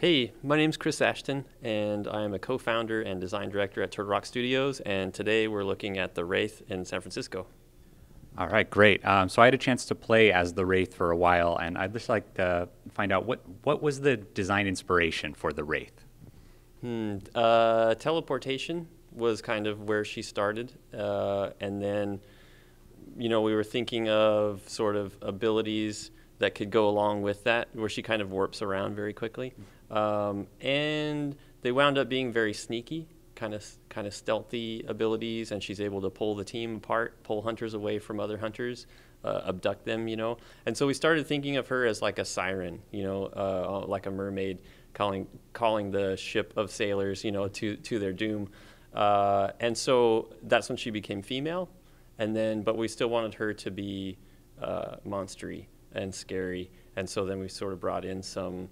Hey, my name's Chris Ashton, and I am a co-founder and design director at Turtle Rock Studios, and today we're looking at the Wraith in San Francisco. All right, great. So I had a chance to play as the Wraith for a while, and I'd just like to find out what was the design inspiration for the Wraith? Teleportation was kind of where she started, and then, we were thinking of sort of abilities that could go along with that, where she kind of warps around very quickly. And they wound up being very sneaky, kind of stealthy abilities, and she's able to pull the team apart, pull hunters away from other hunters, abduct them, And so we started thinking of her as like a siren, like a mermaid calling the ship of sailors, to their doom. And so that's when she became female, but we still wanted her to be monstery and scary, and so then we sort of brought in some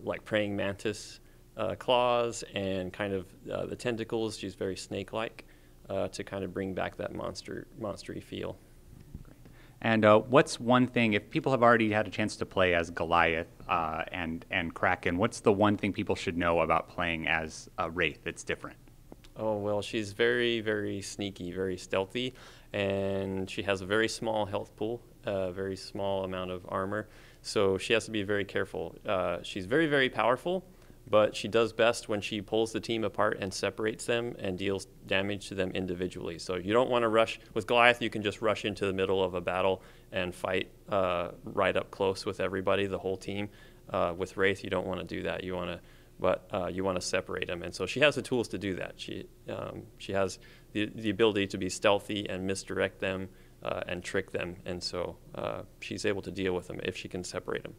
like praying mantis claws and kind of the tentacles. She's very snake-like to kind of bring back that monstery feel. And what's one thing, if people have already had a chance to play as Goliath and Kraken, what's the one thing people should know about playing as a Wraith that's different? Oh, well, she's very, very sneaky, very stealthy, and she has a very small health pool, a very small amount of armor, so she has to be very careful. She's very, very powerful, but she does best when she pulls the team apart and separates them and deals damage to them individually. So you don't want to rush. With Goliath, you can just rush into the middle of a battle and fight right up close with everybody, the whole team. With Wraith, you don't want to do that. You want to separate them, and so she has the tools to do that. She has the ability to be stealthy and misdirect them and trick them, and so she's able to deal with them if she can separate them.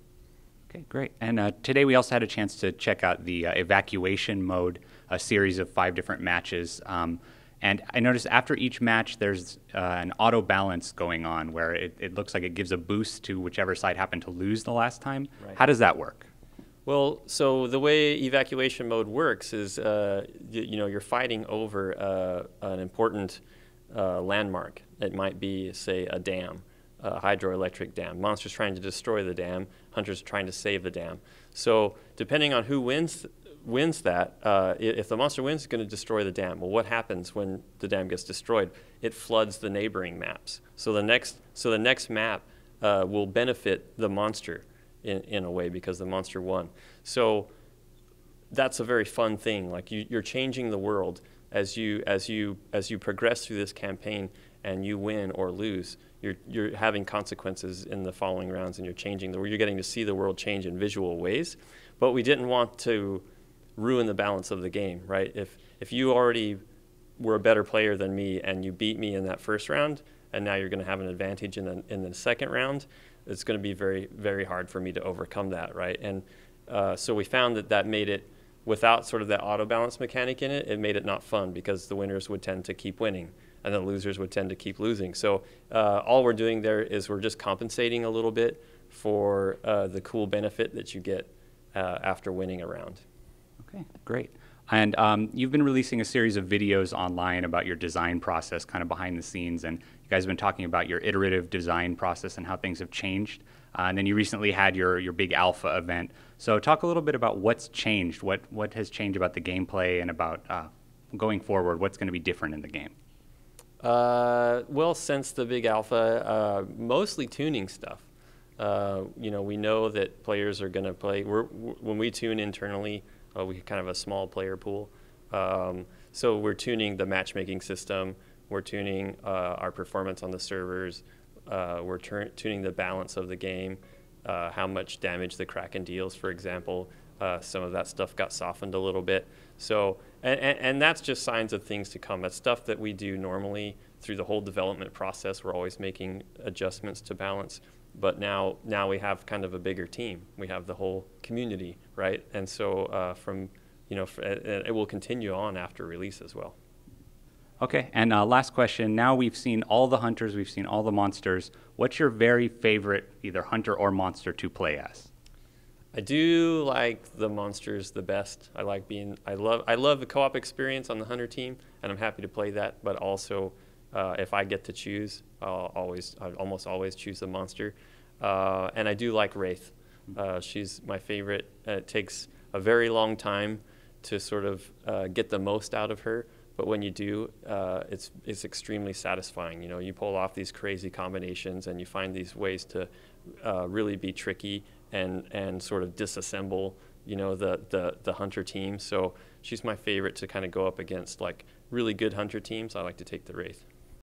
Okay, great. And today we also had a chance to check out the Evacuation Mode, a series of 5 different matches. And I noticed after each match there's an auto balance going on where it looks like it gives a boost to whichever side happened to lose the last time. Right. How does that work? Well, so the way Evacuation Mode works is, you're fighting over an important landmark. It might be, say, a dam, a hydroelectric dam. Monsters trying to destroy the dam, hunters trying to save the dam. So depending on who wins that, if the monster wins, it's going to destroy the dam. Well, what happens when the dam gets destroyed? It floods the neighboring maps. So the next map will benefit the monster in a way because the monster won. So that's a very fun thing. Like you're changing the world as you progress through this campaign, and you win or lose. You're having consequences in the following rounds, and you're getting to see the world change in visual ways. But we didn't want to ruin the balance of the game, right? If you already were a better player than me and you beat me in that first round, and now you're going to have an advantage in the second round, it's going to be very, very hard for me to overcome that, right? And so we found that made it, without sort of that auto balance mechanic in it, it made it not fun because the winners would tend to keep winning and the losers would tend to keep losing. So all we're doing there is we're just compensating a little bit for the cool benefit that you get after winning a round. Okay, great. And you've been releasing a series of videos online about your design process, kind of behind the scenes, and you guys have been talking about your iterative design process and how things have changed. And then you recently had your big alpha event. So talk a little bit about what's changed, what has changed about the gameplay, and about going forward, what's going to be different in the game. Well, since the big alpha, mostly tuning stuff. We know that players are going to play. When we tune internally, we kind of have a small player pool. So we're tuning the matchmaking system. We're tuning our performance on the servers. We're tuning the balance of the game, how much damage the Kraken deals, for example. Some of that stuff got softened a little bit. So, and that's just signs of things to come. That's stuff that we do normally through the whole development process. We're always making adjustments to balance. But now we have kind of a bigger team. We have the whole community, right? And so it will continue on after release as well. Okay, and last question. Now we've seen all the hunters, we've seen all the monsters. What's your very favorite either hunter or monster to play as? I do like the monsters the best. I love the co-op experience on the hunter team, and I'm happy to play that. But also, if I get to choose, I'll almost always choose the monster. And I do like Wraith. She's my favorite. It takes a very long time to sort of get the most out of her. But when you do, it's extremely satisfying. You know, you pull off these crazy combinations and you find these ways to really be tricky and sort of disassemble, you know, the hunter team. So she's my favorite to kind of go up against like really good hunter teams. I like to take the Wraith.